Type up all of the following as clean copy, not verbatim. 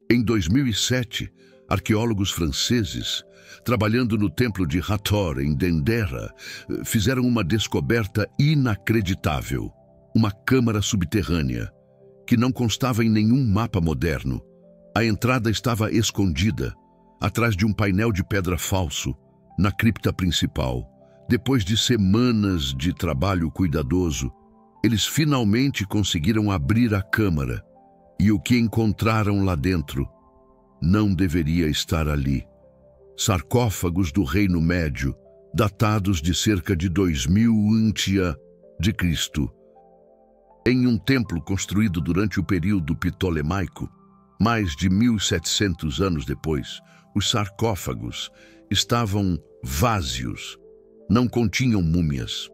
Em 2007, arqueólogos franceses, trabalhando no templo de Hathor, em Dendera, fizeram uma descoberta inacreditável. Uma câmara subterrânea, que não constava em nenhum mapa moderno. A entrada estava escondida, atrás de um painel de pedra falso, na cripta principal. Depois de semanas de trabalho cuidadoso, eles finalmente conseguiram abrir a câmara. E o que encontraram lá dentro não deveria estar ali. Sarcófagos do Reino Médio, datados de cerca de 2000 a.C. Em um templo construído durante o período ptolemaico, mais de 1700 anos depois, os sarcófagos estavam vazios. Não continham múmias,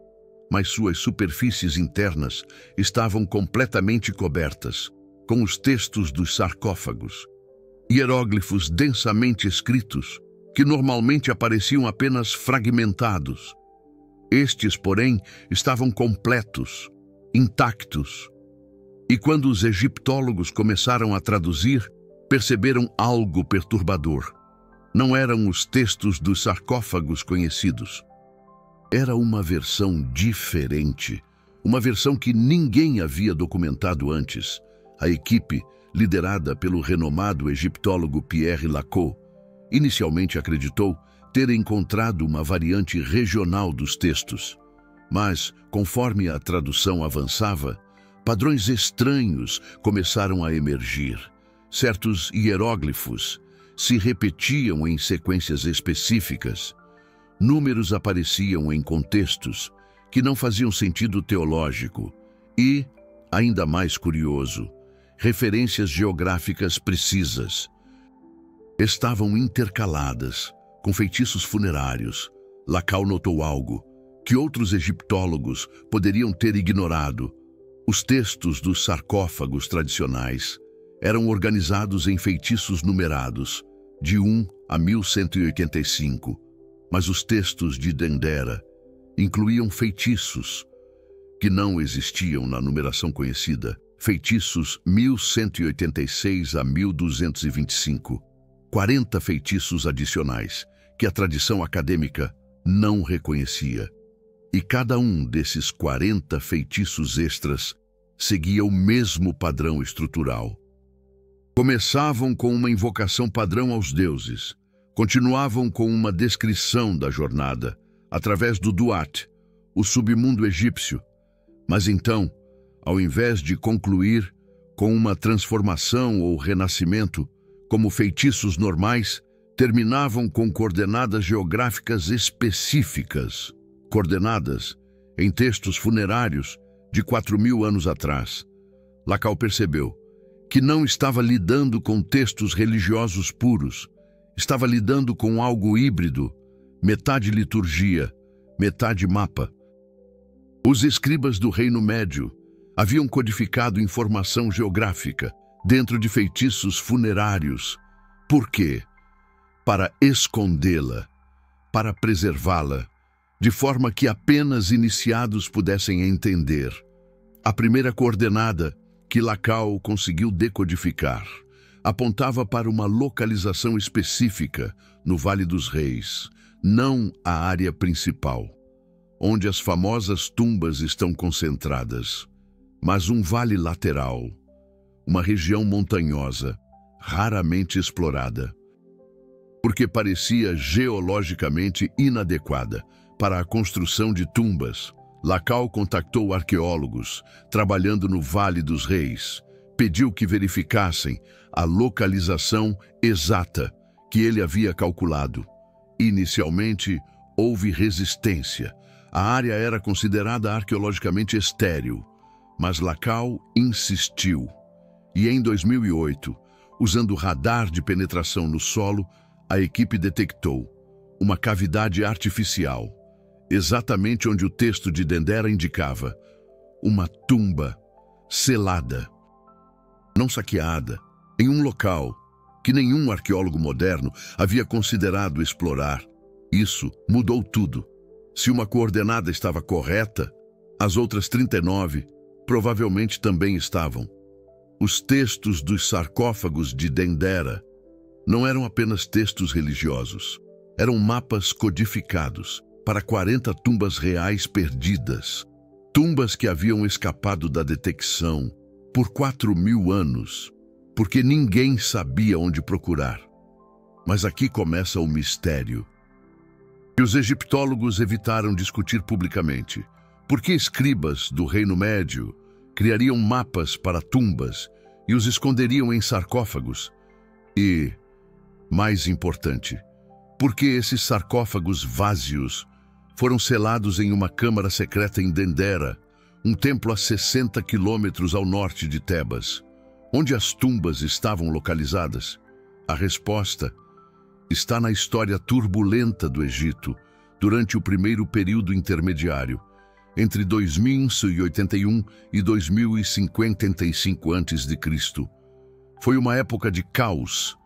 mas suas superfícies internas estavam completamente cobertas com os textos dos sarcófagos, hieróglifos densamente escritos, que normalmente apareciam apenas fragmentados. Estes, porém, estavam completos, intactos. E quando os egiptólogos começaram a traduzir, perceberam algo perturbador. Não eram os textos dos sarcófagos conhecidos. Era uma versão diferente, uma versão que ninguém havia documentado antes. A equipe, liderada pelo renomado egiptólogo Pierre Lacoux, inicialmente acreditou ter encontrado uma variante regional dos textos. Mas, conforme a tradução avançava, padrões estranhos começaram a emergir. Certos hieróglifos se repetiam em sequências específicas. Números apareciam em contextos que não faziam sentido teológico e, ainda mais curioso, referências geográficas precisas. Estavam intercaladas com feitiços funerários. Lacoux notou algo que outros egiptólogos poderiam ter ignorado. Os textos dos sarcófagos tradicionais eram organizados em feitiços numerados, de 1 a 1185, mas os textos de Dendera incluíam feitiços que não existiam na numeração conhecida, feitiços 1186 a 1225, 40 feitiços adicionais que a tradição acadêmica não reconhecia. E cada um desses 40 feitiços extras seguia o mesmo padrão estrutural. Começavam com uma invocação padrão aos deuses, continuavam com uma descrição da jornada, através do Duat, o submundo egípcio, mas então, ao invés de concluir com uma transformação ou renascimento, como feitiços normais, terminavam com coordenadas geográficas específicas, coordenadas em textos funerários de 4.000 anos atrás. Lacoux percebeu que não estava lidando com textos religiosos puros, estava lidando com algo híbrido, metade liturgia, metade mapa. Os escribas do Reino Médio haviam codificado informação geográfica dentro de feitiços funerários. Por quê? Para escondê-la, para preservá-la, de forma que apenas iniciados pudessem entender. A primeira coordenada que Lacoux conseguiu decodificar apontava para uma localização específica no Vale dos Reis, não a área principal, onde as famosas tumbas estão concentradas, mas um vale lateral, uma região montanhosa, raramente explorada, porque parecia geologicamente inadequada para a construção de tumbas. Lacoux contactou arqueólogos trabalhando no Vale dos Reis, pediu que verificassem a localização exata que ele havia calculado. Inicialmente, houve resistência. A área era considerada arqueologicamente estéril, mas Lacoux insistiu. E em 2008, usando radar de penetração no solo, a equipe detectou uma cavidade artificial, exatamente onde o texto de Dendera indicava, uma tumba selada, não saqueada, em um local que nenhum arqueólogo moderno havia considerado explorar. Isso mudou tudo. Se uma coordenada estava correta, as outras 39 provavelmente também estavam. Os textos dos sarcófagos de Dendera não eram apenas textos religiosos. Eram mapas codificados para 40 tumbas reais perdidas. Tumbas que haviam escapado da detecção por 4.000 anos, porque ninguém sabia onde procurar. Mas aqui começa o mistério, que os egiptólogos evitaram discutir publicamente. Por que escribas do Reino Médio criariam mapas para tumbas e os esconderiam em sarcófagos? E, mais importante, por que esses sarcófagos vazios foram selados em uma câmara secreta em Dendera, um templo a 60 quilômetros ao norte de Tebas? Onde as tumbas estavam localizadas? A resposta está na história turbulenta do Egito durante o primeiro período intermediário, entre 2081 e 2055 a.C. Foi uma época de caos.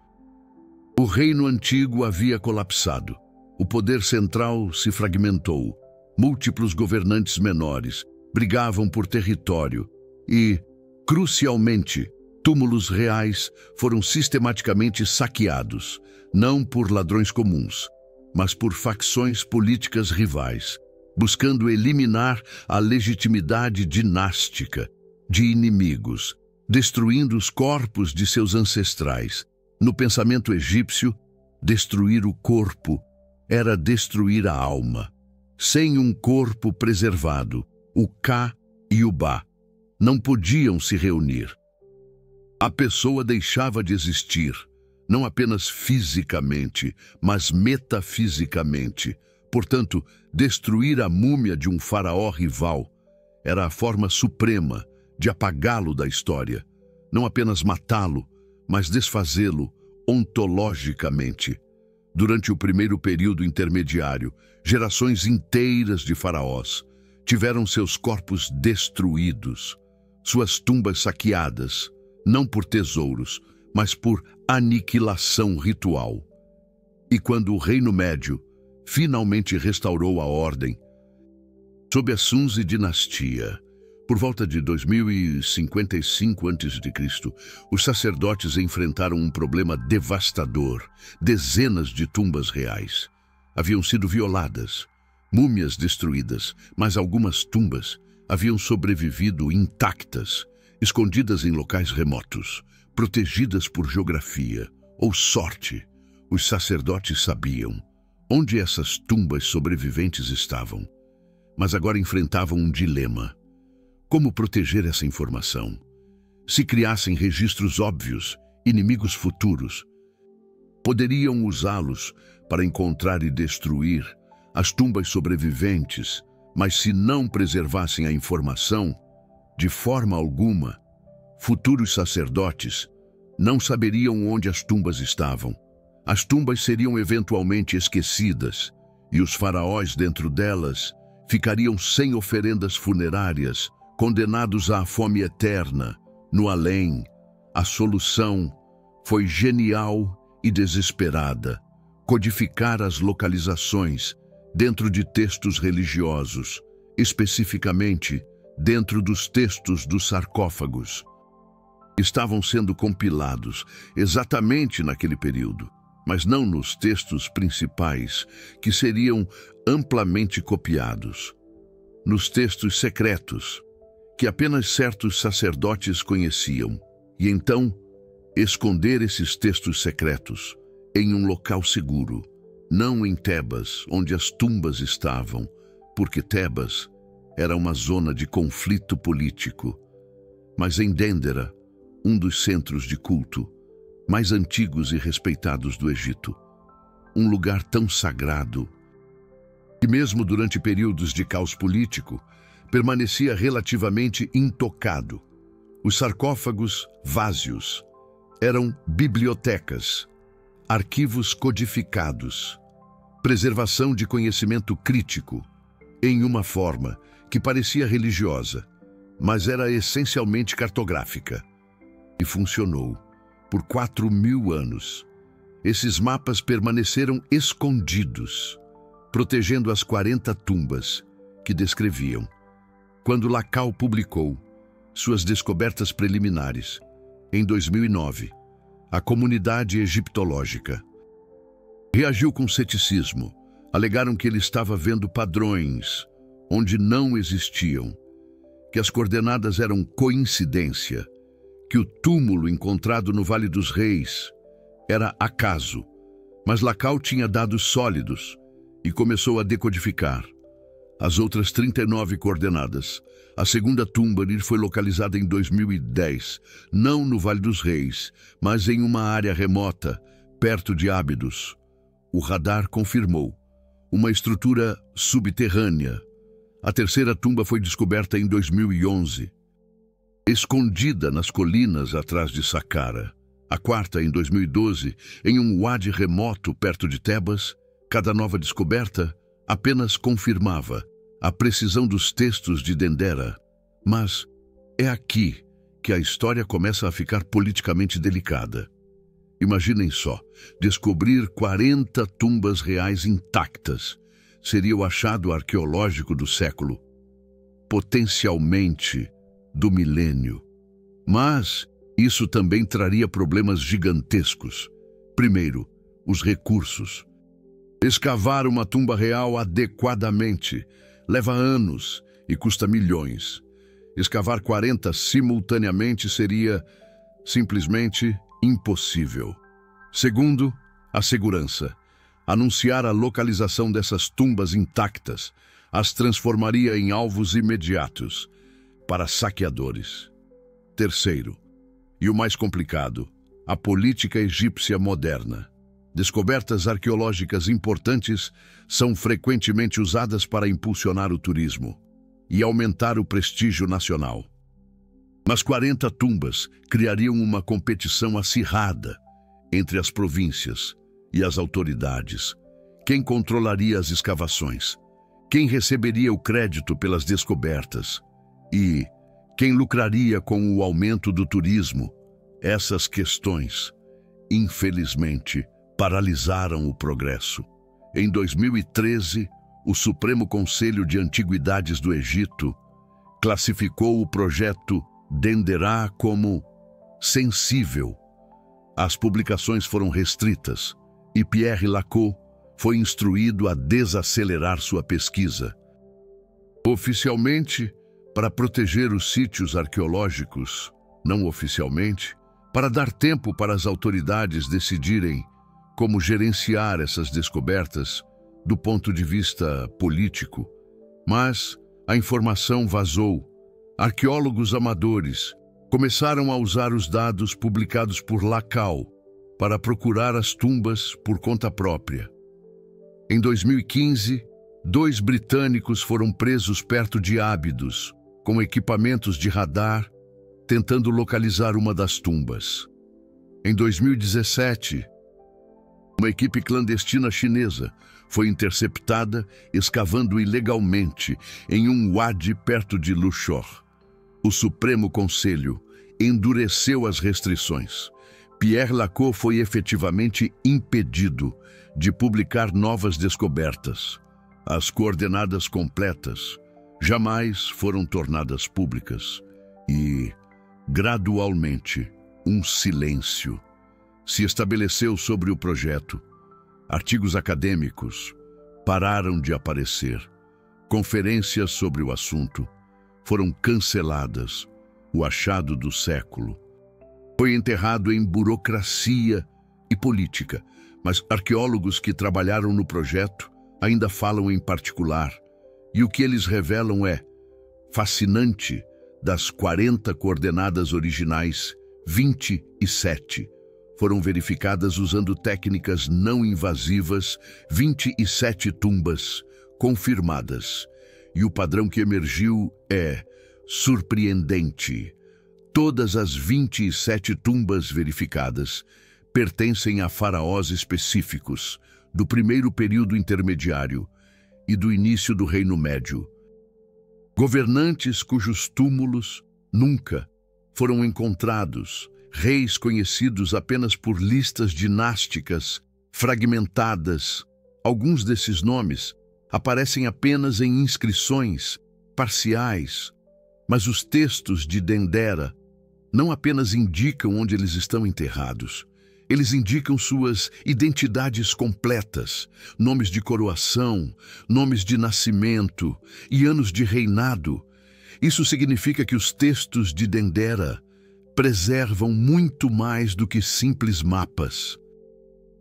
O reino antigo havia colapsado. O poder central se fragmentou. Múltiplos governantes menores brigavam por território e, crucialmente, túmulos reais foram sistematicamente saqueados, não por ladrões comuns, mas por facções políticas rivais, buscando eliminar a legitimidade dinástica de inimigos, destruindo os corpos de seus ancestrais. No pensamento egípcio, destruir o corpo era destruir a alma. Sem um corpo preservado, o Ka e o Ba não podiam se reunir. A pessoa deixava de existir, não apenas fisicamente, mas metafisicamente. Portanto, destruir a múmia de um faraó rival era a forma suprema de apagá-lo da história. Não apenas matá-lo, mas desfazê-lo ontologicamente. Durante o primeiro período intermediário, gerações inteiras de faraós tiveram seus corpos destruídos, suas tumbas saqueadas, não por tesouros, mas por aniquilação ritual. E quando o Reino Médio finalmente restaurou a ordem, sob a Sunzi dinastia, por volta de 2055 a.C., os sacerdotes enfrentaram um problema devastador. Dezenas de tumbas reais haviam sido violadas, múmias destruídas, mas algumas tumbas haviam sobrevivido intactas, escondidas em locais remotos, protegidas por geografia ou sorte. Os sacerdotes sabiam onde essas tumbas sobreviventes estavam, mas agora enfrentavam um dilema. Como proteger essa informação? Se criassem registros óbvios, inimigos futuros poderiam usá-los para encontrar e destruir as tumbas sobreviventes, mas se não preservassem a informação, de forma alguma, futuros sacerdotes não saberiam onde as tumbas estavam. As tumbas seriam eventualmente esquecidas e os faraós dentro delas ficariam sem oferendas funerárias, condenados à fome eterna, no além. A solução foi genial e desesperada: codificar as localizações dentro de textos religiosos, especificamente dentro dos textos dos sarcófagos. Estavam sendo compilados exatamente naquele período, mas não nos textos principais, que seriam amplamente copiados. Nos textos secretos, que apenas certos sacerdotes conheciam, e então esconder esses textos secretos em um local seguro, não em Tebas, onde as tumbas estavam, porque Tebas era uma zona de conflito político, mas em Dendera, um dos centros de culto mais antigos e respeitados do Egito. Um lugar tão sagrado que, mesmo durante períodos de caos político, permanecia relativamente intocado. Os sarcófagos vazios eram bibliotecas, arquivos codificados, preservação de conhecimento crítico, em uma forma que parecia religiosa, mas era essencialmente cartográfica. E funcionou. Por 4.000 anos, esses mapas permaneceram escondidos, protegendo as 40 tumbas que descreviam. Quando Lacan publicou suas descobertas preliminares, Em 2009, a comunidade egiptológica reagiu com ceticismo. Alegaram que ele estava vendo padrões onde não existiam, que as coordenadas eram coincidência, que o túmulo encontrado no Vale dos Reis era acaso, mas Lacan tinha dados sólidos e começou a decodificar as outras 39 coordenadas. A segunda tumba foi localizada em 2010, não no Vale dos Reis, mas em uma área remota, perto de Ábidos. O radar confirmou uma estrutura subterrânea. A terceira tumba foi descoberta em 2011, escondida nas colinas atrás de Saqqara. A quarta, em 2012, em um wadi remoto perto de Tebas. Cada nova descoberta apenas confirmava a precisão dos textos de Dendera. Mas é aqui que a história começa a ficar politicamente delicada. Imaginem só, descobrir 40 tumbas reais intactas seria o achado arqueológico do século, potencialmente do milênio. Mas isso também traria problemas gigantescos. Primeiro, os recursos. Escavar uma tumba real adequadamente leva anos e custa milhões. Escavar 40 simultaneamente seria simplesmente impossível. Segundo, a segurança. Anunciar a localização dessas tumbas intactas as transformaria em alvos imediatos para saqueadores. Terceiro, e o mais complicado, a política egípcia moderna. Descobertas arqueológicas importantes são frequentemente usadas para impulsionar o turismo e aumentar o prestígio nacional. Mas 40 tumbas criariam uma competição acirrada entre as províncias e as autoridades. Quem controlaria as escavações? Quem receberia o crédito pelas descobertas? E quem lucraria com o aumento do turismo? Essas questões, infelizmente, paralisaram o progresso. Em 2013, o Supremo Conselho de Antiguidades do Egito classificou o projeto Dendera como sensível. As publicações foram restritas e Pierre Lacan foi instruído a desacelerar sua pesquisa. Oficialmente, para proteger os sítios arqueológicos, não oficialmente, para dar tempo para as autoridades decidirem como gerenciar essas descobertas do ponto de vista político. Mas a informação vazou. Arqueólogos amadores começaram a usar os dados publicados por Lacan para procurar as tumbas por conta própria. Em 2015, 2 britânicos foram presos perto de Ábidos, com equipamentos de radar, tentando localizar uma das tumbas. Em 2017, uma equipe clandestina chinesa foi interceptada escavando ilegalmente em um wadi perto de Luxor. O Supremo Conselho endureceu as restrições. Pierre Lacan foi efetivamente impedido de publicar novas descobertas. As coordenadas completas jamais foram tornadas públicas e, gradualmente, um silêncio se estabeleceu sobre o projeto. Artigos acadêmicos pararam de aparecer. Conferências sobre o assunto foram canceladas. O achado do século foi enterrado em burocracia e política, mas arqueólogos que trabalharam no projeto ainda falam em particular, e o que eles revelam é fascinante. Das 40 coordenadas originais, 27 foram verificadas usando técnicas não invasivas, 27 tumbas confirmadas. E o padrão que emergiu é surpreendente. Todas as 27 tumbas verificadas pertencem a faraós específicos do primeiro período intermediário e do início do Reino Médio. Governantes cujos túmulos nunca foram encontrados, reis conhecidos apenas por listas dinásticas fragmentadas. Alguns desses nomes aparecem apenas em inscrições parciais, mas os textos de Dendera não apenas indicam onde eles estão enterrados, eles indicam suas identidades completas, nomes de coroação, nomes de nascimento e anos de reinado. Isso significa que os textos de Dendera preservam muito mais do que simples mapas.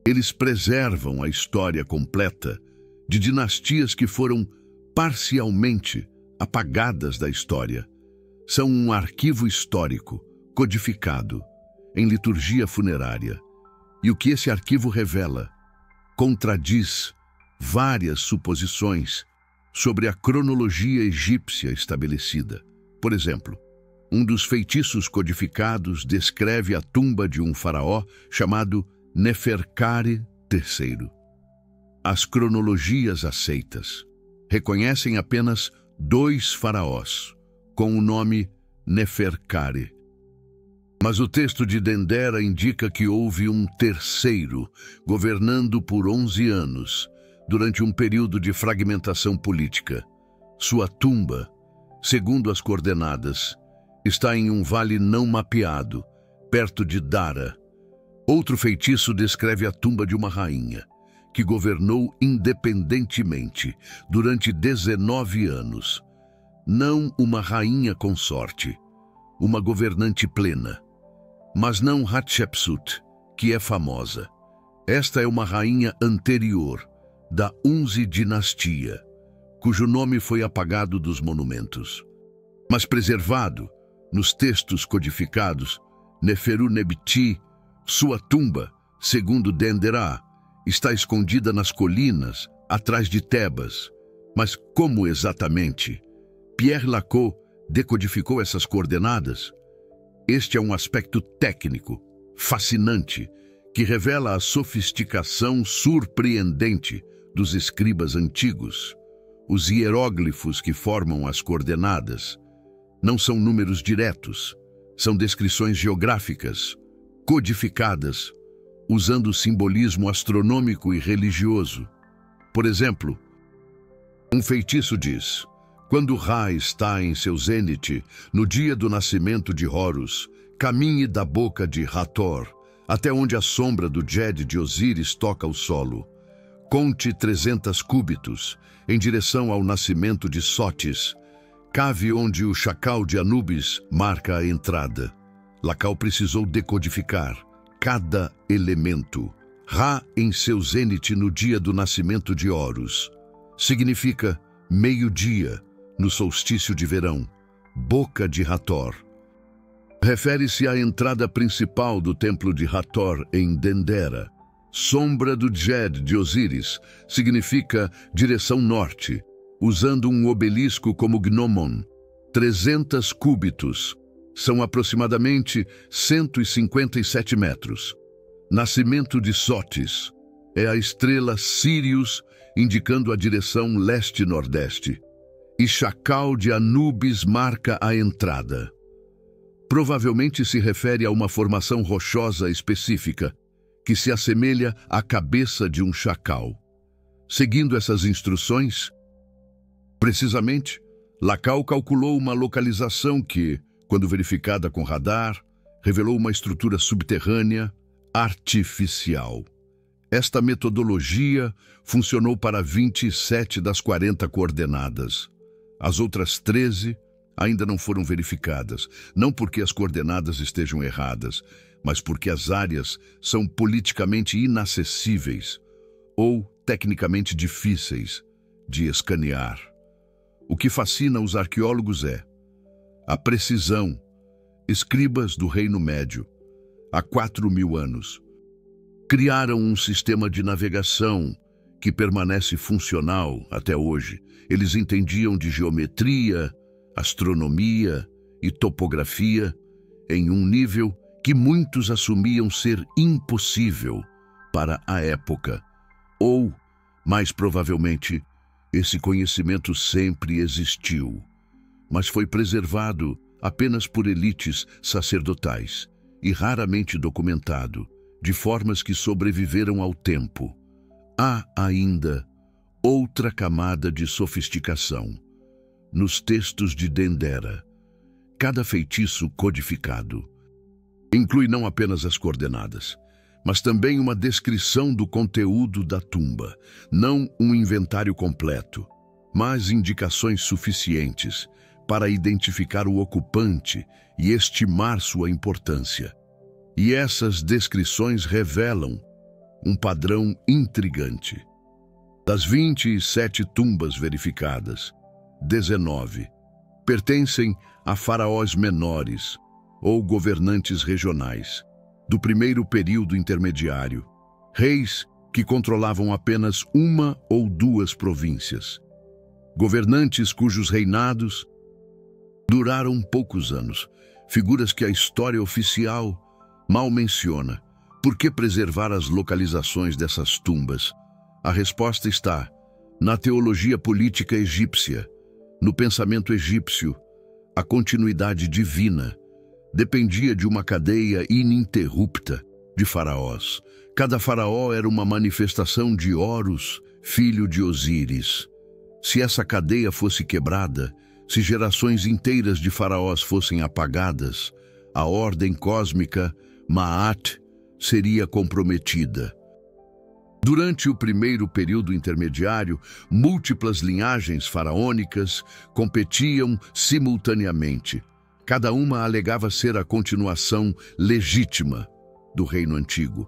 Eles preservam a história completa de dinastias que foram parcialmente apagadas da história. São um arquivo histórico, codificado, em liturgia funerária. E o que esse arquivo revela contradiz várias suposições sobre a cronologia egípcia estabelecida. Por exemplo, um dos feitiços codificados descreve a tumba de um faraó chamado Neferkare III. As cronologias aceitas reconhecem apenas 2 faraós, com o nome Neferkare. Mas o texto de Dendera indica que houve um terceiro, governando por 11 anos, durante um período de fragmentação política. Sua tumba, segundo as coordenadas, está em um vale não mapeado, perto de Dara. Outro feitiço descreve a tumba de uma rainha, que governou independentemente durante 19 anos. Não uma rainha consorte, uma governante plena. Mas não Hatshepsut, que é famosa. Esta é uma rainha anterior, da Unzi dinastia, cujo nome foi apagado dos monumentos. Mas preservado, nos textos codificados, Neferu-Nebti, sua tumba, segundo Dendera, está escondida nas colinas, atrás de Tebas. Mas como exatamente? Pierre Lacau decodificou essas coordenadas? Este é um aspecto técnico, fascinante, que revela a sofisticação surpreendente dos escribas antigos. Os hieróglifos que formam as coordenadas não são números diretos, são descrições geográficas, codificadas, usando simbolismo astronômico e religioso. Por exemplo, um feitiço diz: quando Ra está em seu zênite, no dia do nascimento de Horus, caminhe da boca de Hathor, até onde a sombra do Djed de Osíris toca o solo. Conte 300 cúbitos, em direção ao nascimento de Sótis. Cave onde o chacal de Anubis marca a entrada. Lacau precisou decodificar cada elemento. Ra em seu zênite no dia do nascimento de Horus. Significa meio-dia, no solstício de verão, boca de Hathor. Refere-se à entrada principal do templo de Hathor em Dendera. Sombra do Djed de Osíris significa direção norte, usando um obelisco como gnomon. 300 cúbitos, são aproximadamente 157 metros. Nascimento de Sótis é a estrela Sirius, indicando a direção leste-nordeste. E chacal de Anubis marca a entrada. Provavelmente se refere a uma formação rochosa específica, que se assemelha à cabeça de um chacal. Seguindo essas instruções, precisamente, Lacau calculou uma localização que, quando verificada com radar, revelou uma estrutura subterrânea artificial. Esta metodologia funcionou para 27 das 40 coordenadas. As outras 13 ainda não foram verificadas, não porque as coordenadas estejam erradas, mas porque as áreas são politicamente inacessíveis ou tecnicamente difíceis de escanear. O que fascina os arqueólogos é a precisão. Escribas do Reino Médio, há 4.000 anos, criaram um sistema de navegação que permanece funcional até hoje. Eles entendiam de geometria, astronomia e topografia em um nível que muitos assumiam ser impossível para a época. Ou, mais provavelmente, esse conhecimento sempre existiu, mas foi preservado apenas por elites sacerdotais e raramente documentado, de formas que sobreviveram ao tempo. Há ainda outra camada de sofisticação. Nos textos de Dendera, cada feitiço codificado Inclui não apenas as coordenadas, mas também uma descrição do conteúdo da tumba, não um inventário completo, mas indicações suficientes para identificar o ocupante e estimar sua importância. E essas descrições revelam um padrão intrigante. Das 27 tumbas verificadas, 19 pertencem a faraós menores ou governantes regionais, do primeiro período intermediário, reis que controlavam apenas uma ou duas províncias, governantes cujos reinados duraram poucos anos, figuras que a história oficial mal menciona. Por que preservar as localizações dessas tumbas? A resposta está na teologia política egípcia. No pensamento egípcio, a continuidade divina dependia de uma cadeia ininterrupta de faraós. Cada faraó era uma manifestação de Horus, filho de Osíris. Se essa cadeia fosse quebrada, se gerações inteiras de faraós fossem apagadas, a ordem cósmica, Ma'at, seria comprometida. Durante o primeiro período intermediário, múltiplas linhagens faraônicas competiam simultaneamente. Cada uma alegava ser a continuação legítima do reino antigo.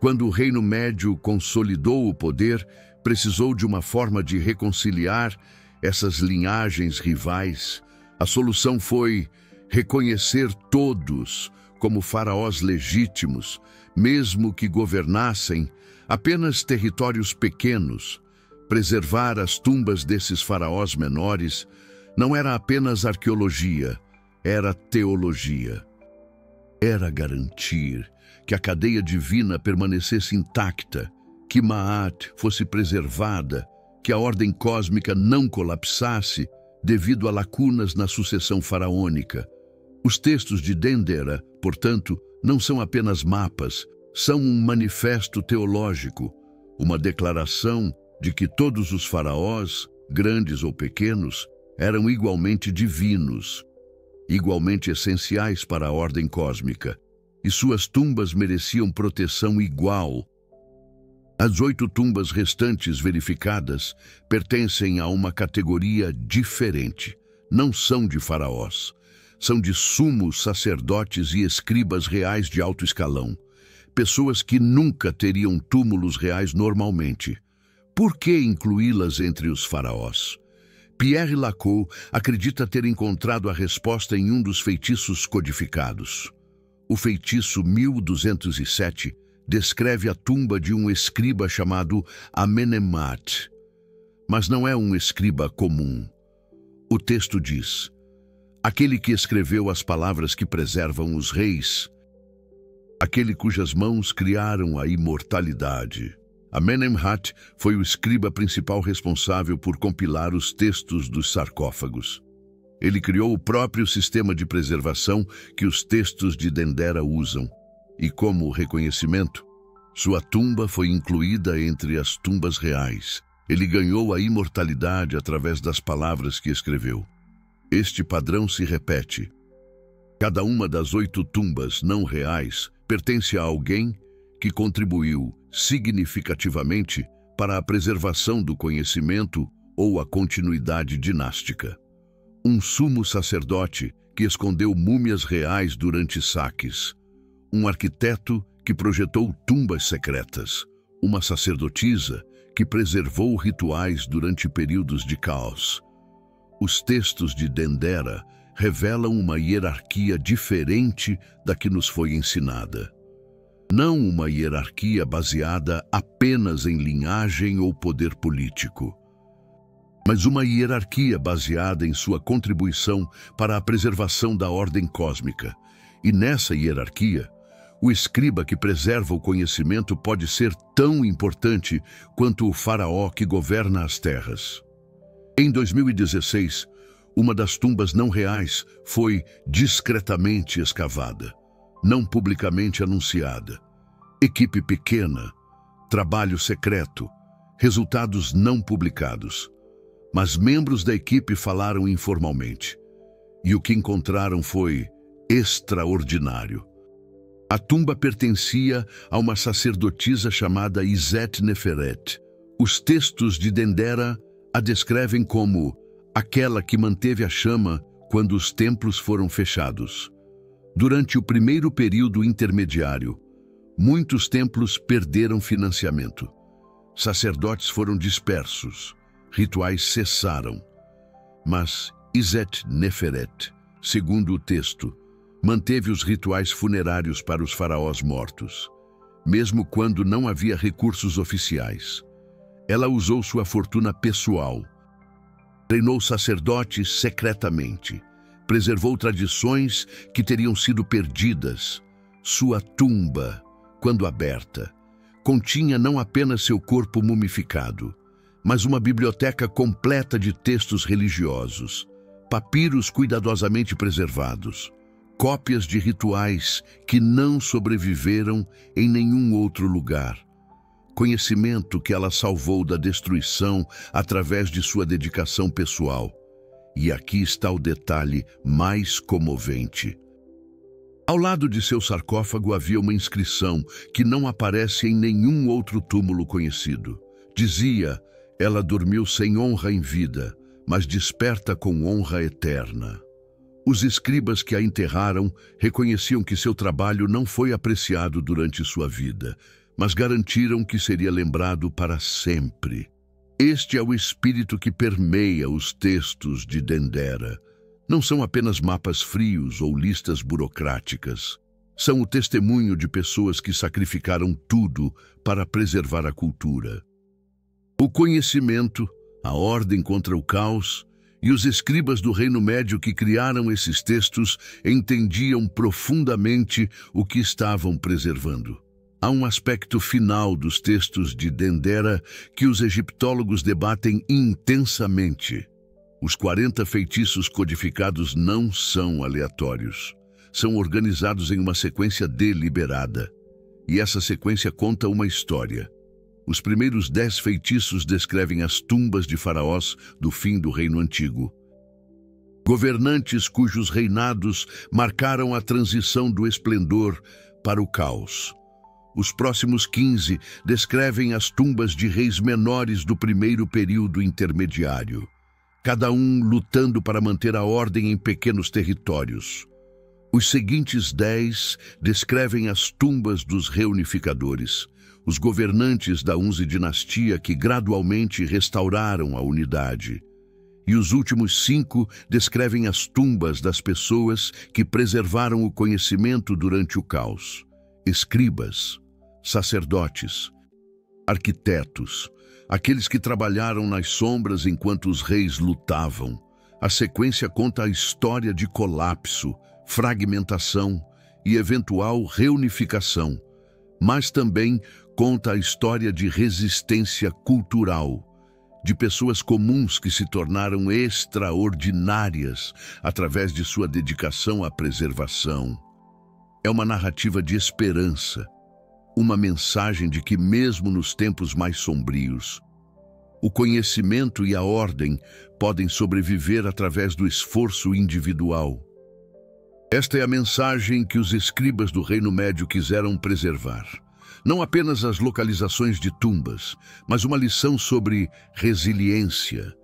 Quando o reino médio consolidou o poder, precisou de uma forma de reconciliar essas linhagens rivais. A solução foi reconhecer todos como faraós legítimos, mesmo que governassem apenas territórios pequenos. Preservar as tumbas desses faraós menores não era apenas arqueologia, era teologia. Era garantir que a cadeia divina permanecesse intacta, que Ma'at fosse preservada, que a ordem cósmica não colapsasse devido a lacunas na sucessão faraônica. Os textos de Dendera, portanto, não são apenas mapas, são um manifesto teológico, uma declaração de que todos os faraós, grandes ou pequenos, eram igualmente divinos, igualmente essenciais para a ordem cósmica, e suas tumbas mereciam proteção igual. As 8 tumbas restantes verificadas pertencem a uma categoria diferente. Não são de faraós, são de sumos sacerdotes e escribas reais de alto escalão, pessoas que nunca teriam túmulos reais normalmente. Por que incluí-las entre os faraós? Pierre Lacau acredita ter encontrado a resposta em um dos feitiços codificados. O feitiço 1207 descreve a tumba de um escriba chamado Amenemhat, mas não é um escriba comum. O texto diz: aquele que escreveu as palavras que preservam os reis, aquele cujas mãos criaram a imortalidade. Amenemhat foi o escriba principal responsável por compilar os textos dos sarcófagos. Ele criou o próprio sistema de preservação que os textos de Dendera usam, e como reconhecimento, sua tumba foi incluída entre as tumbas reais. Ele ganhou a imortalidade através das palavras que escreveu. Este padrão se repete. Cada uma das 8 tumbas não reais pertence a alguém que contribuiu significativamente para a preservação do conhecimento ou a continuidade dinástica. Um sumo sacerdote que escondeu múmias reais durante saques. Um arquiteto que projetou tumbas secretas. Uma sacerdotisa que preservou rituais durante períodos de caos. Os textos de Dendera revelam uma hierarquia diferente da que nos foi ensinada. Não uma hierarquia baseada apenas em linhagem ou poder político, mas uma hierarquia baseada em sua contribuição para a preservação da ordem cósmica. E nessa hierarquia, o escriba que preserva o conhecimento pode ser tão importante quanto o faraó que governa as terras. Em 2016, uma das tumbas não reais foi discretamente escavada, não publicamente anunciada. Equipe pequena, trabalho secreto, resultados não publicados. Mas membros da equipe falaram informalmente. E o que encontraram foi extraordinário. A tumba pertencia a uma sacerdotisa chamada Iset Neferet. Os textos de Dendera a descrevem como aquela que manteve a chama quando os templos foram fechados. Durante o primeiro período intermediário, muitos templos perderam financiamento. Sacerdotes foram dispersos, rituais cessaram. Mas Iset Neferet, segundo o texto, manteve os rituais funerários para os faraós mortos, mesmo quando não havia recursos oficiais. Ela usou sua fortuna pessoal, treinou sacerdotes secretamente, preservou tradições que teriam sido perdidas. Sua tumba, quando aberta, continha não apenas seu corpo mumificado, mas uma biblioteca completa de textos religiosos, papiros cuidadosamente preservados, cópias de rituais que não sobreviveram em nenhum outro lugar. Conhecimento que ela salvou da destruição através de sua dedicação pessoal. E aqui está o detalhe mais comovente. Ao lado de seu sarcófago havia uma inscrição que não aparece em nenhum outro túmulo conhecido. Dizia: ela dormiu sem honra em vida, mas desperta com honra eterna. Os escribas que a enterraram reconheciam que seu trabalho não foi apreciado durante sua vida, mas garantiram que seria lembrado para sempre. Este é o espírito que permeia os textos de Dendera. Não são apenas mapas frios ou listas burocráticas. São o testemunho de pessoas que sacrificaram tudo para preservar a cultura. O conhecimento, a ordem contra o caos, e os escribas do Reino Médio que criaram esses textos entendiam profundamente o que estavam preservando. Há um aspecto final dos textos de Dendera que os egiptólogos debatem intensamente. Os 40 feitiços codificados não são aleatórios. São organizados em uma sequência deliberada. E essa sequência conta uma história. Os primeiros 10 feitiços descrevem as tumbas de faraós do fim do Reino Antigo. Governantes cujos reinados marcaram a transição do esplendor para o caos. Os próximos 15 descrevem as tumbas de reis menores do primeiro período intermediário, cada um lutando para manter a ordem em pequenos territórios. Os seguintes 10 descrevem as tumbas dos reunificadores, os governantes da 11 dinastia que gradualmente restauraram a unidade. E os últimos 5 descrevem as tumbas das pessoas que preservaram o conhecimento durante o caos. Escribas, sacerdotes, arquitetos, aqueles que trabalharam nas sombras enquanto os reis lutavam. A sequência conta a história de colapso, fragmentação e eventual reunificação, mas também conta a história de resistência cultural, de pessoas comuns que se tornaram extraordinárias através de sua dedicação à preservação. É uma narrativa de esperança, uma mensagem de que mesmo nos tempos mais sombrios, o conhecimento e a ordem podem sobreviver através do esforço individual. Esta é a mensagem que os escribas do Reino Médio quiseram preservar. Não apenas as localizações de tumbas, mas uma lição sobre resiliência,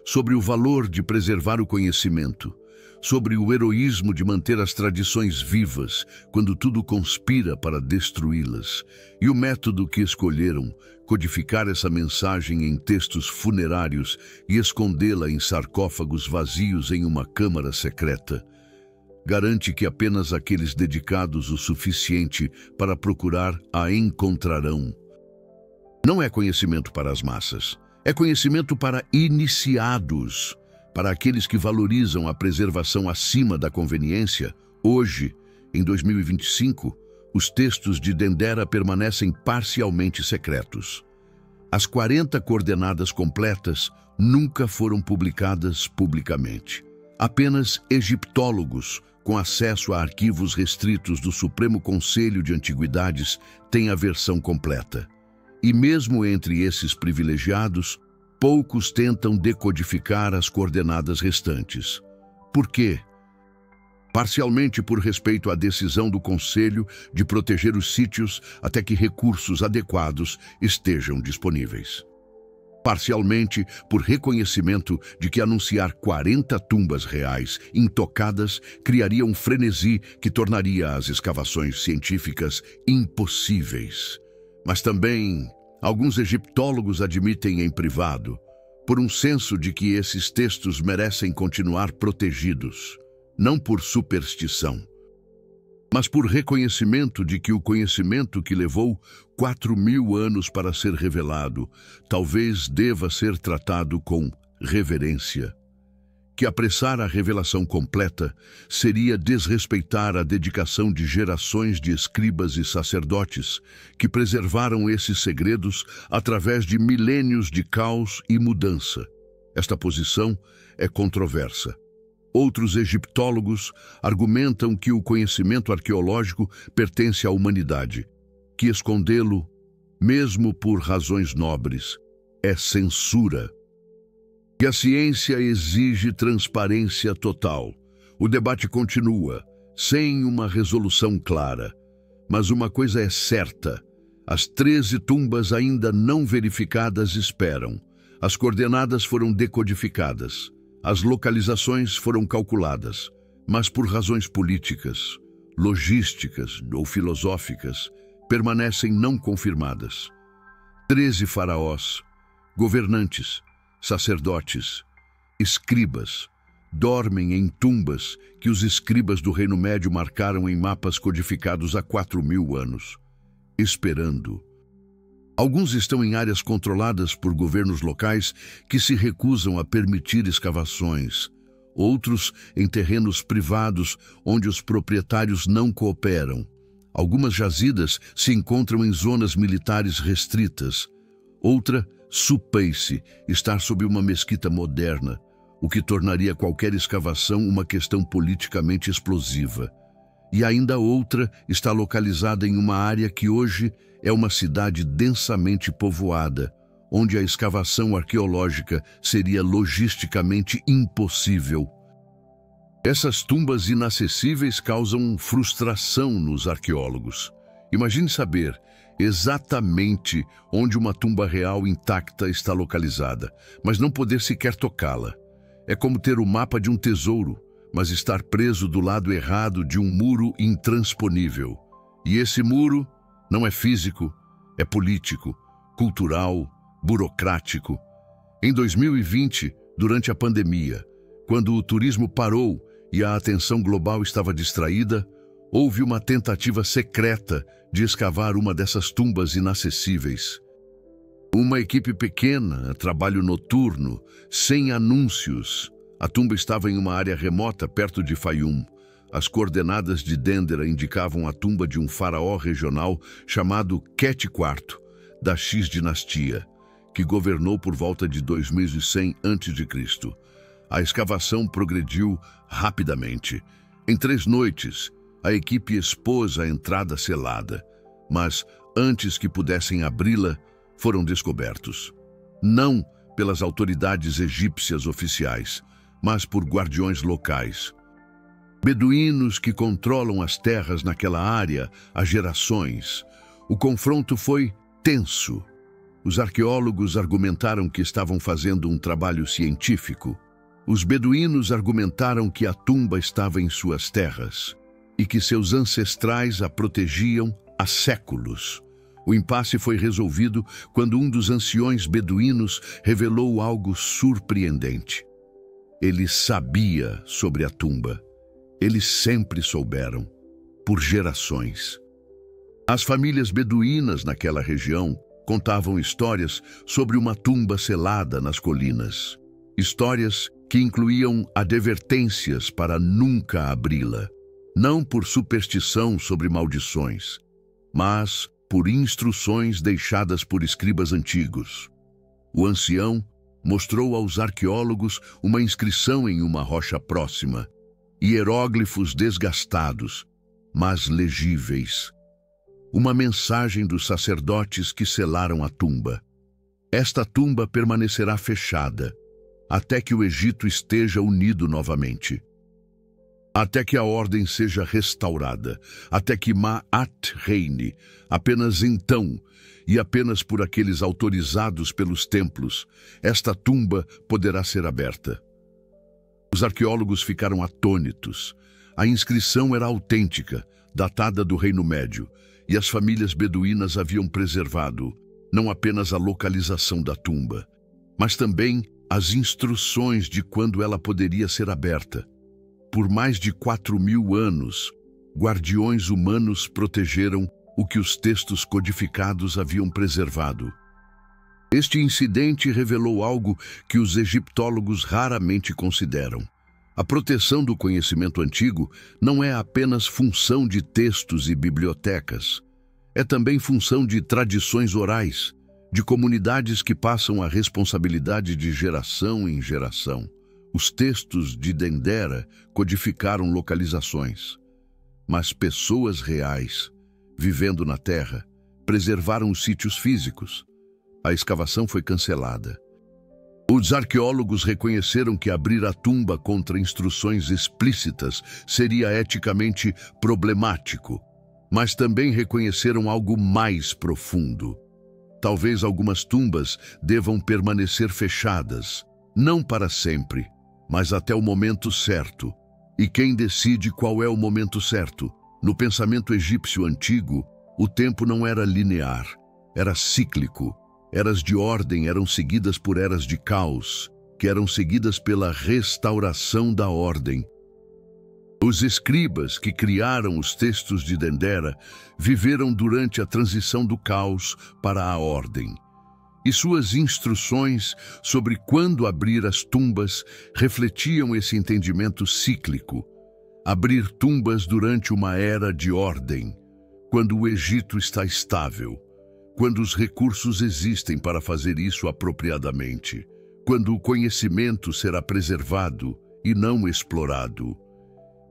sobre o valor de preservar o conhecimento, sobre o heroísmo de manter as tradições vivas quando tudo conspira para destruí-las, e o método que escolheram, codificar essa mensagem em textos funerários e escondê-la em sarcófagos vazios em uma câmara secreta, garante que apenas aqueles dedicados o suficiente para procurar a encontrarão. Não é conhecimento para as massas, é conhecimento para iniciados, para aqueles que valorizam a preservação acima da conveniência. Hoje, em 2025, os textos de Dendera permanecem parcialmente secretos. As 40 coordenadas completas nunca foram publicadas publicamente. Apenas egiptólogos, com acesso a arquivos restritos do Supremo Conselho de Antiguidades, têm a versão completa. E mesmo entre esses privilegiados, poucos tentam decodificar as coordenadas restantes. Por quê? parcialmente por respeito à decisão do Conselho de proteger os sítios até que recursos adequados estejam disponíveis. Parcialmente por reconhecimento de que anunciar 40 tumbas reais intocadas criaria um frenesi que tornaria as escavações científicas impossíveis. Mas também alguns egiptólogos admitem em privado, por um senso de que esses textos merecem continuar protegidos, não por superstição, mas por reconhecimento de que o conhecimento que levou 4.000 anos para ser revelado talvez deva ser tratado com reverência. Que apressar a revelação completa seria desrespeitar a dedicação de gerações de escribas e sacerdotes que preservaram esses segredos através de milênios de caos e mudança. Esta posição é controversa. Outros egiptólogos argumentam que o conhecimento arqueológico pertence à humanidade, que escondê-lo, mesmo por razões nobres, é censura. Que a ciência exige transparência total. O debate continua, sem uma resolução clara. Mas uma coisa é certa: as 13 tumbas ainda não verificadas esperam. As coordenadas foram decodificadas. As localizações foram calculadas, mas por razões políticas, logísticas ou filosóficas, permanecem não confirmadas. 13 faraós, governantes, sacerdotes, escribas, dormem em tumbas que os escribas do Reino Médio marcaram em mapas codificados há 4.000 anos, esperando. Alguns estão em áreas controladas por governos locais que se recusam a permitir escavações. Outros em terrenos privados onde os proprietários não cooperam. Algumas jazidas se encontram em zonas militares restritas. Outra supõe-se estar sob uma mesquita moderna, o que tornaria qualquer escavação uma questão politicamente explosiva. E ainda outra está localizada em uma área que hoje é uma cidade densamente povoada, onde a escavação arqueológica seria logisticamente impossível. Essas tumbas inacessíveis causam frustração nos arqueólogos. Imagine saber exatamente onde uma tumba real intacta está localizada, mas não poder sequer tocá-la. É como ter o mapa de um tesouro, mas estar preso do lado errado de um muro intransponível. E esse muro não é físico, é político, cultural, burocrático. Em 2020, durante a pandemia, quando o turismo parou e a atenção global estava distraída, houve uma tentativa secreta de escavar uma dessas tumbas inacessíveis. Uma equipe pequena, trabalho noturno, sem anúncios. A tumba estava em uma área remota perto de Fayum. As coordenadas de Dendera indicavam a tumba de um faraó regional chamado Quete IV, da X-dinastia, que governou por volta de 2100 a.C. A escavação progrediu rapidamente. Em 3 noites, a equipe expôs a entrada selada, mas antes que pudessem abri-la, foram descobertos. Não pelas autoridades egípcias oficiais, mas por guardiões locais. Beduínos que controlam as terras naquela área há gerações. O confronto foi tenso. Os arqueólogos argumentaram que estavam fazendo um trabalho científico. Os beduínos argumentaram que a tumba estava em suas terras e que seus ancestrais a protegiam há séculos. O impasse foi resolvido quando um dos anciões beduínos revelou algo surpreendente. Ele sabia sobre a tumba. Eles sempre souberam, por gerações. As famílias beduínas naquela região contavam histórias sobre uma tumba selada nas colinas. Histórias que incluíam advertências para nunca abri-la, não por superstição sobre maldições, mas por instruções deixadas por escribas antigos. O ancião mostrou aos arqueólogos uma inscrição em uma rocha próxima, hieróglifos desgastados, mas legíveis. Uma mensagem dos sacerdotes que selaram a tumba. Esta tumba permanecerá fechada, até que o Egito esteja unido novamente. até que a ordem seja restaurada, até que Ma'at reine. Apenas então, e apenas por aqueles autorizados pelos templos, esta tumba poderá ser aberta. Os arqueólogos ficaram atônitos. A inscrição era autêntica, datada do Reino Médio, e as famílias beduínas haviam preservado não apenas a localização da tumba, mas também as instruções de quando ela poderia ser aberta. Por mais de 4.000 anos, guardiões humanos protegeram o que os textos codificados haviam preservado. Este incidente revelou algo que os egiptólogos raramente consideram. A proteção do conhecimento antigo não é apenas função de textos e bibliotecas. É também função de tradições orais, de comunidades que passam a responsabilidade de geração em geração. Os textos de Dendera codificaram localizações, mas pessoas reais, vivendo na terra, preservaram os sítios físicos. A escavação foi cancelada. Os arqueólogos reconheceram que abrir a tumba contra instruções explícitas seria eticamente problemático, mas também reconheceram algo mais profundo. Talvez algumas tumbas devam permanecer fechadas, não para sempre, mas até o momento certo. E quem decide qual é o momento certo? No pensamento egípcio antigo, o tempo não era linear, era cíclico. Eras de ordem eram seguidas por eras de caos, que eram seguidas pela restauração da ordem. Os escribas que criaram os textos de Dendera viveram durante a transição do caos para a ordem. E suas instruções sobre quando abrir as tumbas refletiam esse entendimento cíclico. Abrir tumbas durante uma era de ordem, quando o Egito está estável, quando os recursos existem para fazer isso apropriadamente, quando o conhecimento será preservado e não explorado.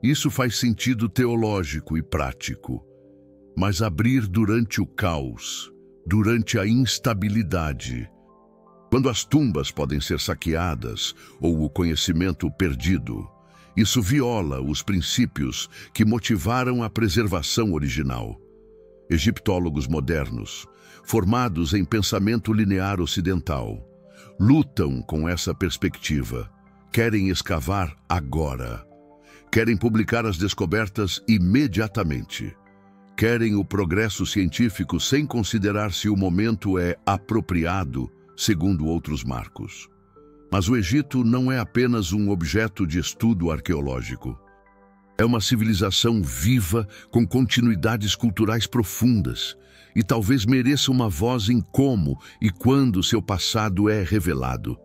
Isso faz sentido teológico e prático. Mas abrir durante o caos, durante a instabilidade, quando as tumbas podem ser saqueadas ou o conhecimento perdido, isso viola os princípios que motivaram a preservação original. Egiptólogos modernos, formados em pensamento linear ocidental, lutam com essa perspectiva. Querem escavar agora. Querem publicar as descobertas imediatamente. Querem o progresso científico sem considerar se o momento é apropriado, segundo outros marcos. Mas o Egito não é apenas um objeto de estudo arqueológico. É uma civilização viva com continuidades culturais profundas e talvez mereça uma voz em como e quando seu passado é revelado.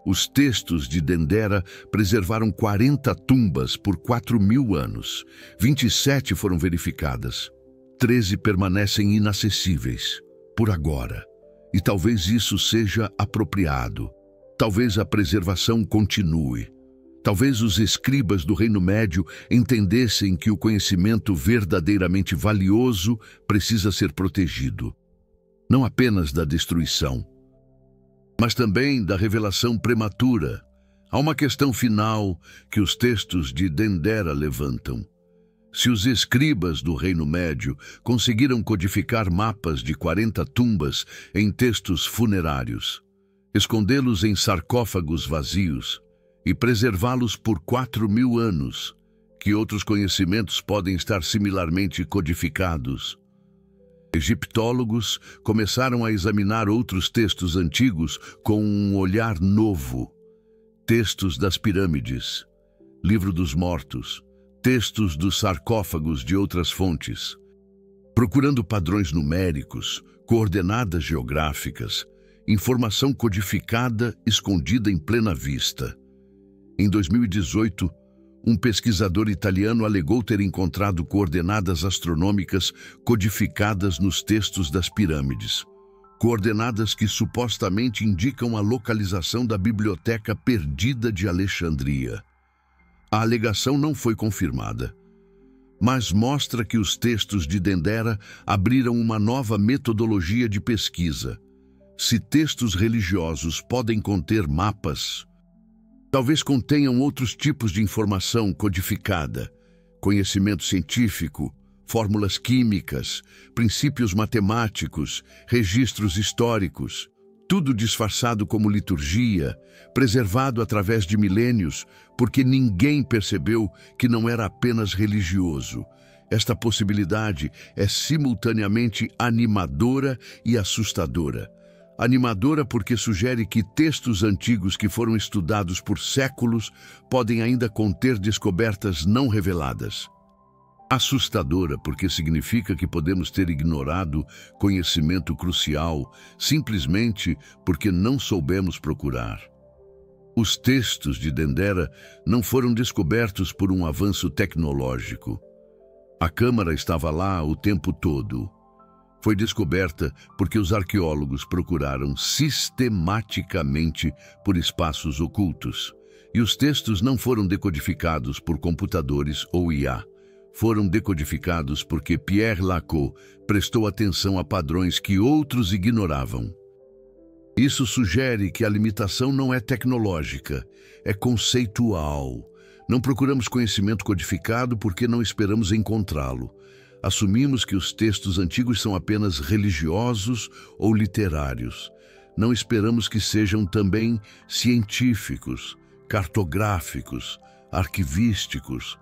Os textos de Dendera preservaram 40 tumbas por 4.000 anos. 27 foram verificadas. 13 permanecem inacessíveis, por agora. E talvez isso seja apropriado. Talvez a preservação continue. Talvez os escribas do Reino Médio entendessem que o conhecimento verdadeiramente valioso precisa ser protegido. Não apenas da destruição, mas também da revelação prematura. Há uma questão final que os textos de Dendera levantam. Se os escribas do Reino Médio conseguiram codificar mapas de 40 tumbas em textos funerários, escondê-los em sarcófagos vazios e preservá-los por 4.000 anos, que outros conhecimentos podem estar similarmente codificados? Egiptólogos começaram a examinar outros textos antigos com um olhar novo. Textos das pirâmides, Livro dos Mortos, textos dos sarcófagos de outras fontes, procurando padrões numéricos, coordenadas geográficas, informação codificada escondida em plena vista. Em 2018, um pesquisador italiano alegou ter encontrado coordenadas astronômicas codificadas nos textos das pirâmides, coordenadas que supostamente indicam a localização da biblioteca perdida de Alexandria. A alegação não foi confirmada, mas mostra que os textos de Dendera abriram uma nova metodologia de pesquisa. Se textos religiosos podem conter mapas, talvez contenham outros tipos de informação codificada, conhecimento científico, fórmulas químicas, princípios matemáticos, registros históricos, tudo disfarçado como liturgia, preservado através de milênios, porque ninguém percebeu que não era apenas religioso. Esta possibilidade é simultaneamente animadora e assustadora. Animadora porque sugere que textos antigos que foram estudados por séculos podem ainda conter descobertas não reveladas. Assustadora porque significa que podemos ter ignorado conhecimento crucial simplesmente porque não soubemos procurar. Os textos de Dendera não foram descobertos por um avanço tecnológico. A câmara estava lá o tempo todo. Foi descoberta porque os arqueólogos procuraram sistematicamente por espaços ocultos. E os textos não foram decodificados por computadores ou IA. Foram decodificados porque Pierre Lacan prestou atenção a padrões que outros ignoravam. Isso sugere que a limitação não é tecnológica, é conceitual. Não procuramos conhecimento codificado porque não esperamos encontrá-lo. Assumimos que os textos antigos são apenas religiosos ou literários. Não esperamos que sejam também científicos, cartográficos, arquivísticos.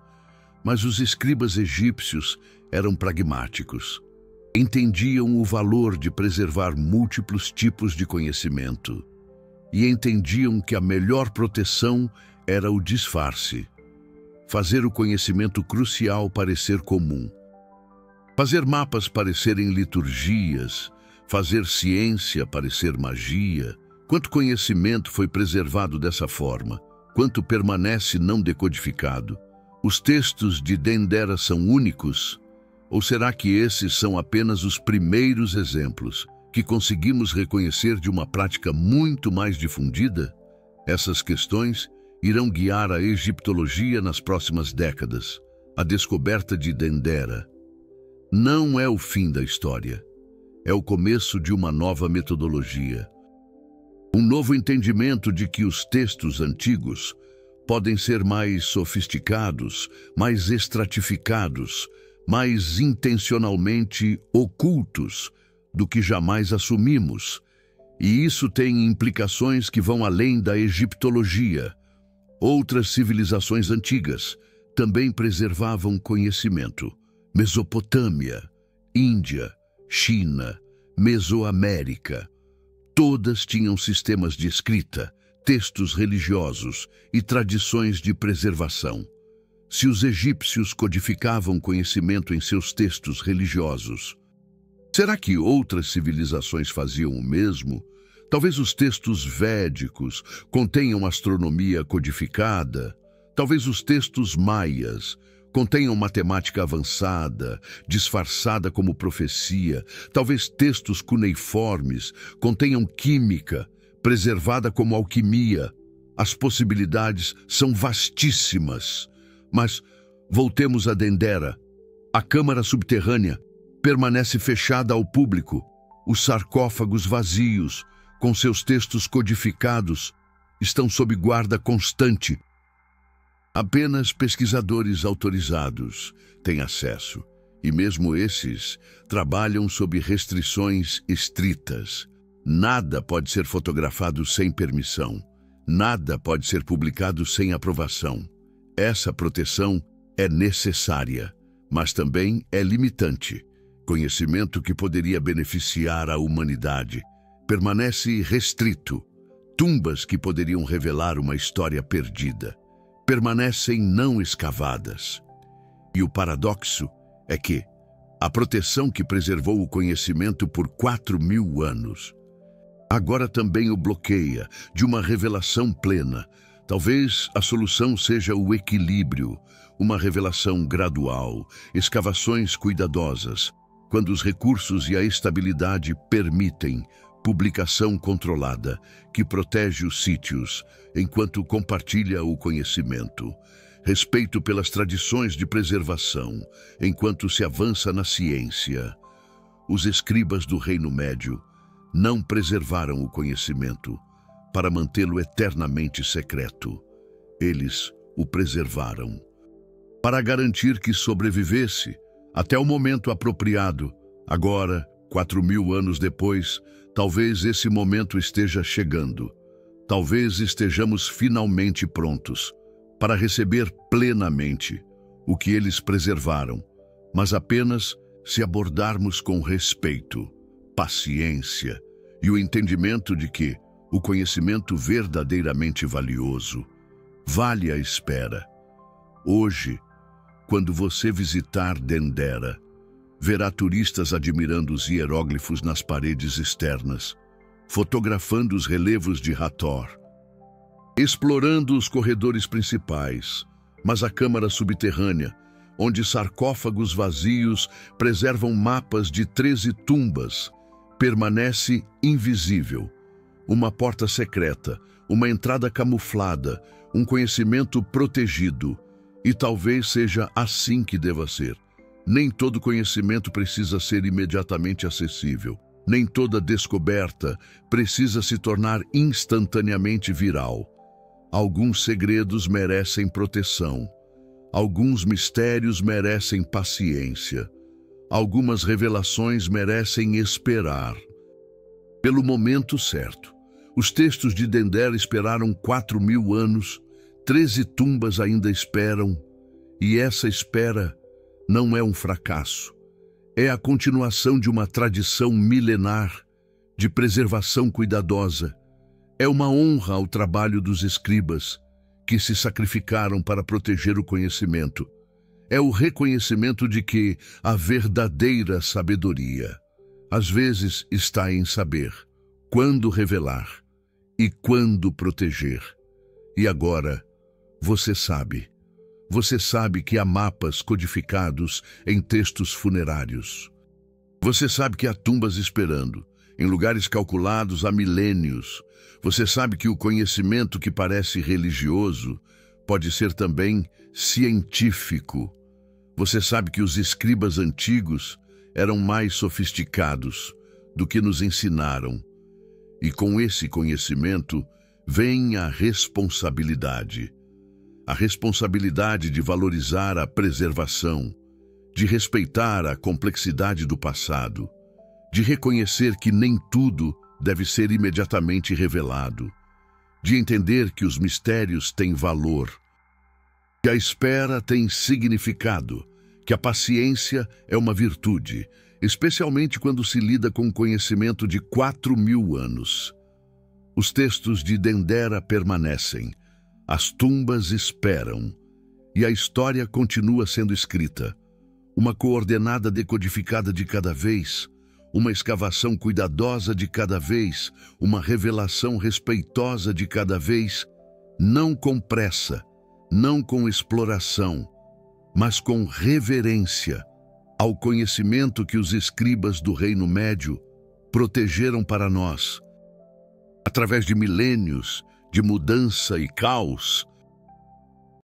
Mas os escribas egípcios eram pragmáticos. Entendiam o valor de preservar múltiplos tipos de conhecimento. E entendiam que a melhor proteção era o disfarce. Fazer o conhecimento crucial parecer comum. Fazer mapas parecerem liturgias. Fazer ciência parecer magia. Quanto conhecimento foi preservado dessa forma? Quanto permanece não decodificado? Os textos de Dendera são únicos? Ou será que esses são apenas os primeiros exemplos que conseguimos reconhecer de uma prática muito mais difundida? Essas questões irão guiar a egiptologia nas próximas décadas. A descoberta de Dendera não é o fim da história. É o começo de uma nova metodologia. Um novo entendimento de que os textos antigos podem ser mais sofisticados, mais estratificados, mais intencionalmente ocultos do que jamais assumimos. E isso tem implicações que vão além da egiptologia. Outras civilizações antigas também preservavam conhecimento. Mesopotâmia, Índia, China, Mesoamérica. Todas tinham sistemas de escrita, textos religiosos e tradições de preservação. Se os egípcios codificavam conhecimento em seus textos religiosos, será que outras civilizações faziam o mesmo? Talvez os textos védicos contenham astronomia codificada. Talvez os textos maias contenham matemática avançada, disfarçada como profecia. Talvez textos cuneiformes contenham química, preservada como alquimia. As possibilidades são vastíssimas. Mas voltemos a Dendera. A câmara subterrânea permanece fechada ao público. Os sarcófagos vazios, com seus textos codificados, estão sob guarda constante. Apenas pesquisadores autorizados têm acesso, e mesmo esses trabalham sob restrições estritas. Nada pode ser fotografado sem permissão. Nada pode ser publicado sem aprovação. Essa proteção é necessária, mas também é limitante. Conhecimento que poderia beneficiar a humanidade permanece restrito. Tumbas que poderiam revelar uma história perdida permanecem não escavadas. E o paradoxo é que a proteção que preservou o conhecimento por 4.000 anos agora também o bloqueia de uma revelação plena. Talvez a solução seja o equilíbrio, uma revelação gradual, escavações cuidadosas, quando os recursos e a estabilidade permitem, publicação controlada, que protege os sítios, enquanto compartilha o conhecimento, respeito pelas tradições de preservação, enquanto se avança na ciência. Os escribas do Reino Médio não preservaram o conhecimento para mantê-lo eternamente secreto. Eles o preservaram para garantir que sobrevivesse até o momento apropriado. Agora, 4.000 anos depois, talvez esse momento esteja chegando. Talvez estejamos finalmente prontos para receber plenamente o que eles preservaram, mas apenas se abordarmos com respeito, paciência e o entendimento de que o conhecimento verdadeiramente valioso vale a espera. Hoje, quando você visitar Dendera, verá turistas admirando os hieróglifos nas paredes externas, fotografando os relevos de Hathor, explorando os corredores principais, mas a câmara subterrânea, onde sarcófagos vazios preservam mapas de 13 tumbas, permanece invisível. Uma porta secreta, uma entrada camuflada, um conhecimento protegido. E talvez seja assim que deva ser. Nem todo conhecimento precisa ser imediatamente acessível. Nem toda descoberta precisa se tornar instantaneamente viral. Alguns segredos merecem proteção. Alguns mistérios merecem paciência. Algumas revelações merecem esperar pelo momento certo. Os textos de Dendera esperaram 4.000 anos, 13 tumbas ainda esperam, e essa espera não é um fracasso. É a continuação de uma tradição milenar de preservação cuidadosa. É uma honra ao trabalho dos escribas, que se sacrificaram para proteger o conhecimento. É o reconhecimento de que a verdadeira sabedoria, às vezes, está em saber quando revelar e quando proteger. E agora, você sabe que há mapas codificados em textos funerários. Você sabe que há tumbas esperando, em lugares calculados há milênios. Você sabe que o conhecimento que parece religioso pode ser também científico. Você sabe que os escribas antigos eram mais sofisticados do que nos ensinaram. E com esse conhecimento vem a responsabilidade. A responsabilidade de valorizar a preservação, de respeitar a complexidade do passado, de reconhecer que nem tudo deve ser imediatamente revelado, de entender que os mistérios têm valor, que a espera tem significado, que a paciência é uma virtude, especialmente quando se lida com o conhecimento de 4.000 anos. Os textos de Dendera permanecem, as tumbas esperam, e a história continua sendo escrita. Uma coordenada decodificada de cada vez, uma escavação cuidadosa de cada vez, uma revelação respeitosa de cada vez, não com pressa, não com exploração, mas com reverência ao conhecimento que os escribas do Reino Médio protegeram para nós. Através de milênios de mudança e caos,